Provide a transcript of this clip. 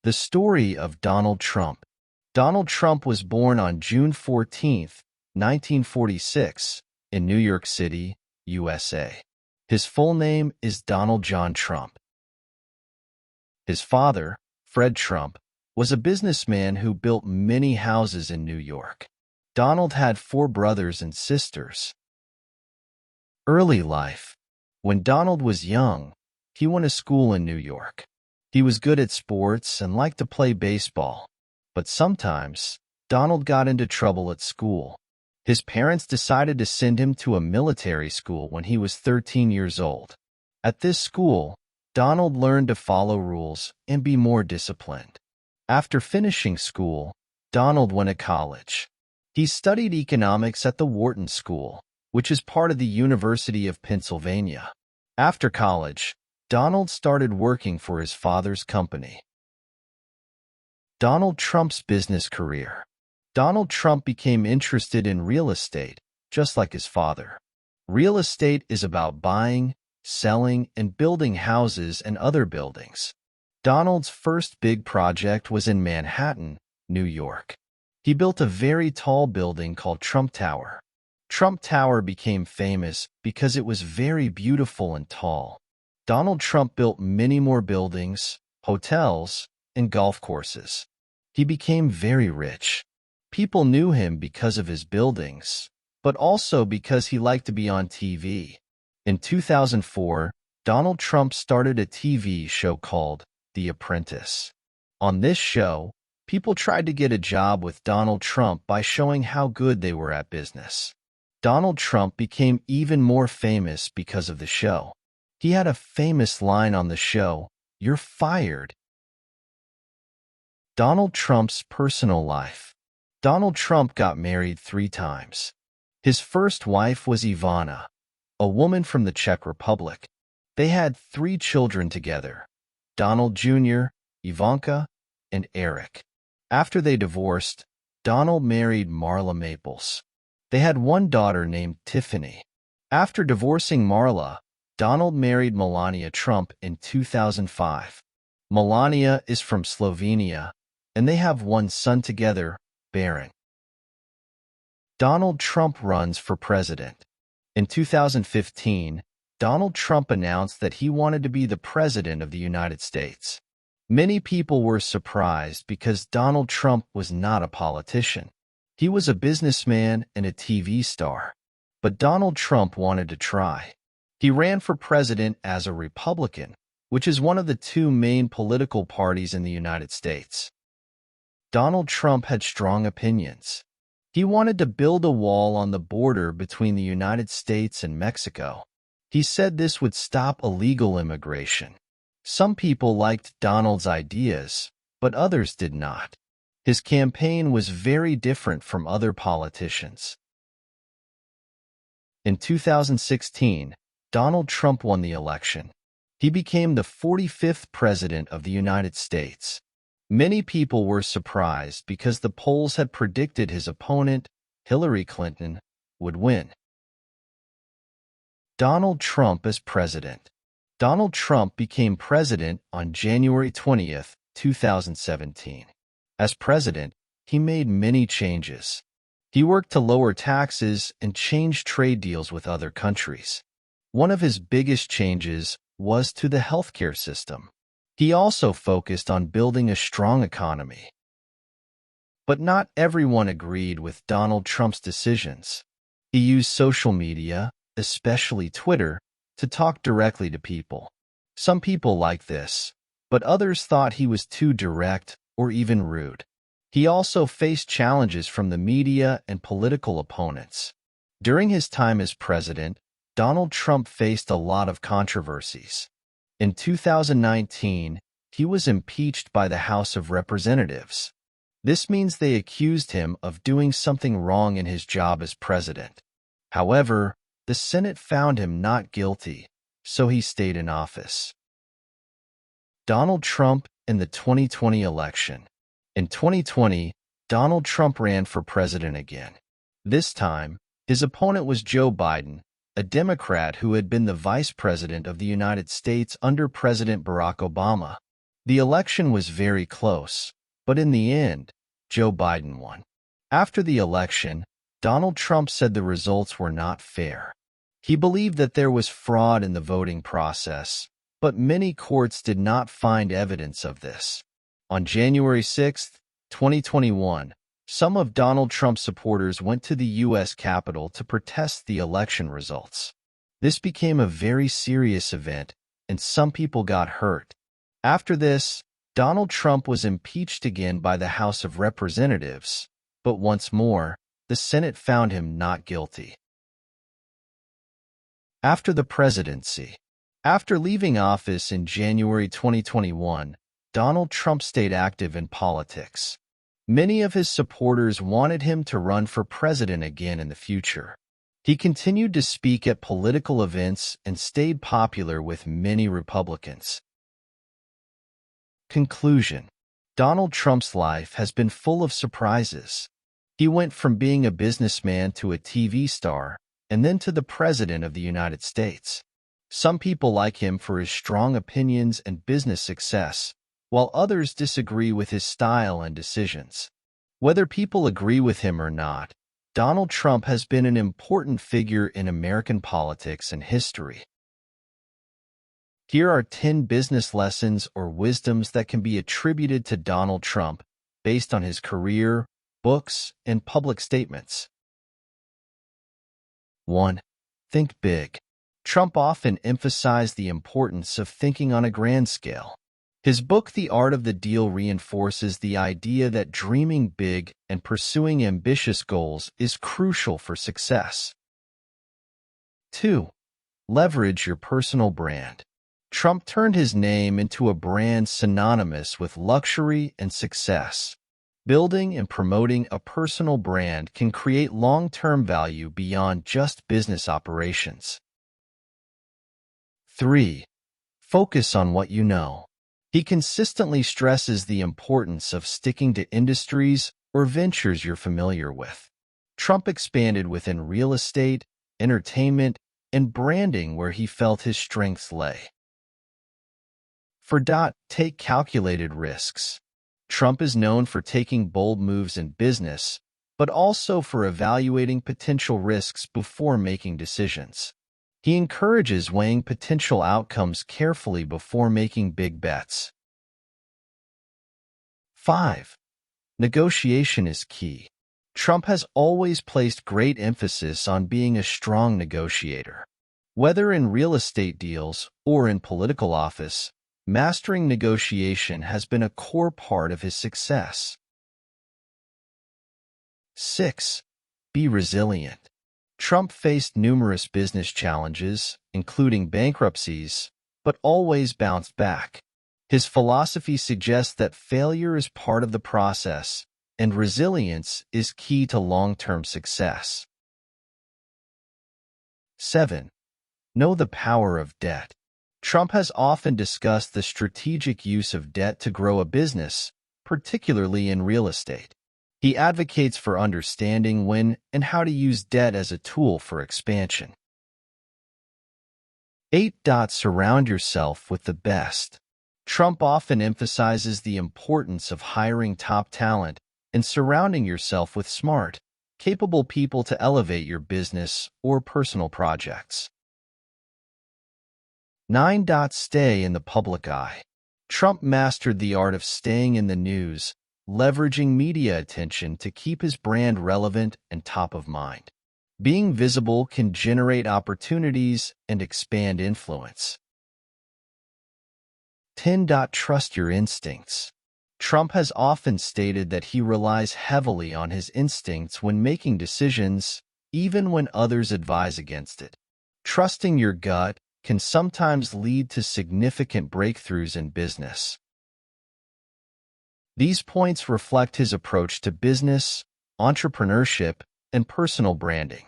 The story of Donald Trump. Donald Trump was born on June 14, 1946, in New York City, USA. His full name is Donald John Trump. His father, Fred Trump, was a businessman who built many houses in New York. Donald had 4 brothers and sisters. Early life. When Donald was young, he went to school in New York. He was good at sports and liked to play baseball. But sometimes, Donald got into trouble at school. His parents decided to send him to a military school when he was 13 years old. At this school, Donald learned to follow rules and be more disciplined. After finishing school, Donald went to college. He studied economics at the Wharton School, which is part of the University of Pennsylvania. After college, Donald started working for his father's company. Donald Trump's business career. Donald Trump became interested in real estate, just like his father. Real estate is about buying, selling, and building houses and other buildings. Donald's first big project was in Manhattan, New York. He built a very tall building called Trump Tower. Trump Tower became famous because it was very beautiful and tall. Donald Trump built many more buildings, hotels, and golf courses. He became very rich. People knew him because of his buildings, but also because he liked to be on TV. In 2004, Donald Trump started a TV show called The Apprentice. On this show, people tried to get a job with Donald Trump by showing how good they were at business. Donald Trump became even more famous because of the show. He had a famous line on the show, "You're fired." Donald Trump's personal life. Donald Trump got married 3 times. His first wife was Ivana, a woman from the Czech Republic. They had 3 children together, Donald Jr., Ivanka, and Eric. After they divorced, Donald married Marla Maples. They had 1 daughter named Tiffany. After divorcing Marla, Donald married Melania Trump in 2005. Melania is from Slovenia, and they have 1 son together, Barron. Donald Trump runs for president. In 2015, Donald Trump announced that he wanted to be the president of the United States. Many people were surprised because Donald Trump was not a politician. He was a businessman and a TV star. But Donald Trump wanted to try. He ran for president as a Republican, which is one of the 2 main political parties in the United States. Donald Trump had strong opinions. He wanted to build a wall on the border between the United States and Mexico. He said this would stop illegal immigration. Some people liked Donald's ideas, but others did not. His campaign was very different from other politicians. In 2016, Donald Trump won the election. He became the 45th president of the United States. Many people were surprised because the polls had predicted his opponent, Hillary Clinton, would win. Donald Trump as president. Donald Trump became president on January 20th, 2017. As president, he made many changes. He worked to lower taxes and change trade deals with other countries. One of his biggest changes was to the healthcare system. He also focused on building a strong economy. But not everyone agreed with Donald Trump's decisions. He used social media, especially Twitter, to talk directly to people. Some people liked this, but others thought he was too direct or even rude. He also faced challenges from the media and political opponents. During his time as president, Donald Trump faced a lot of controversies. In 2019, he was impeached by the House of Representatives. This means they accused him of doing something wrong in his job as president. However, the Senate found him not guilty, so he stayed in office. Donald Trump in the 2020 election. In 2020, Donald Trump ran for president again. This time, his opponent was Joe Biden, a Democrat who had been the vice president of the United States under President Barack Obama. The election was very close, but in the end, Joe Biden won. After the election, Donald Trump said the results were not fair. He believed that there was fraud in the voting process, but many courts did not find evidence of this. On January 6, 2021, some of Donald Trump's supporters went to the U.S. Capitol to protest the election results. This became a very serious event, and some people got hurt. After this, Donald Trump was impeached again by the House of Representatives, but once more, the Senate found him not guilty. After the presidency. After leaving office in January 2021, Donald Trump stayed active in politics. Many of his supporters wanted him to run for president again in the future. He continued to speak at political events and stayed popular with many Republicans. Conclusion. Donald Trump's life has been full of surprises. He went from being a businessman to a TV star, and then to the President of the United States. Some people like him for his strong opinions and business success, while others disagree with his style and decisions. Whether people agree with him or not, Donald Trump has been an important figure in American politics and history. Here are 10 business lessons or wisdoms that can be attributed to Donald Trump based on his career, books, and public statements. 1. Think big. Trump often emphasized the importance of thinking on a grand scale. His book, The Art of the Deal, reinforces the idea that dreaming big and pursuing ambitious goals is crucial for success. 2. Leverage your personal brand. Trump turned his name into a brand synonymous with luxury and success. Building and promoting a personal brand can create long-term value beyond just business operations. 3. Focus on what you know. He consistently stresses the importance of sticking to industries or ventures you're familiar with. Trump expanded within real estate, entertainment, and branding where he felt his strengths lay. 4. Take calculated risks. Trump is known for taking bold moves in business, but also for evaluating potential risks before making decisions. He encourages weighing potential outcomes carefully before making big bets. 5. Negotiation is key. Trump has always placed great emphasis on being a strong negotiator. Whether in real estate deals or in political office, mastering negotiation has been a core part of his success. 6. Be resilient. Trump faced numerous business challenges, including bankruptcies, but always bounced back. His philosophy suggests that failure is part of the process, and resilience is key to long-term success. 7. Know the power of debt. Trump has often discussed the strategic use of debt to grow a business, particularly in real estate. He advocates for understanding when and how to use debt as a tool for expansion. 8. Surround yourself with the best. Trump often emphasizes the importance of hiring top talent and surrounding yourself with smart, capable people to elevate your business or personal projects. 9. Stay in the public eye. Trump mastered the art of staying in the news, leveraging media attention to keep his brand relevant and top of mind. Being visible can generate opportunities and expand influence. 10. Trust your instincts. Trump has often stated that he relies heavily on his instincts when making decisions, even when others advise against it. Trusting your gut can sometimes lead to significant breakthroughs in business. These points reflect his approach to business, entrepreneurship, and personal branding.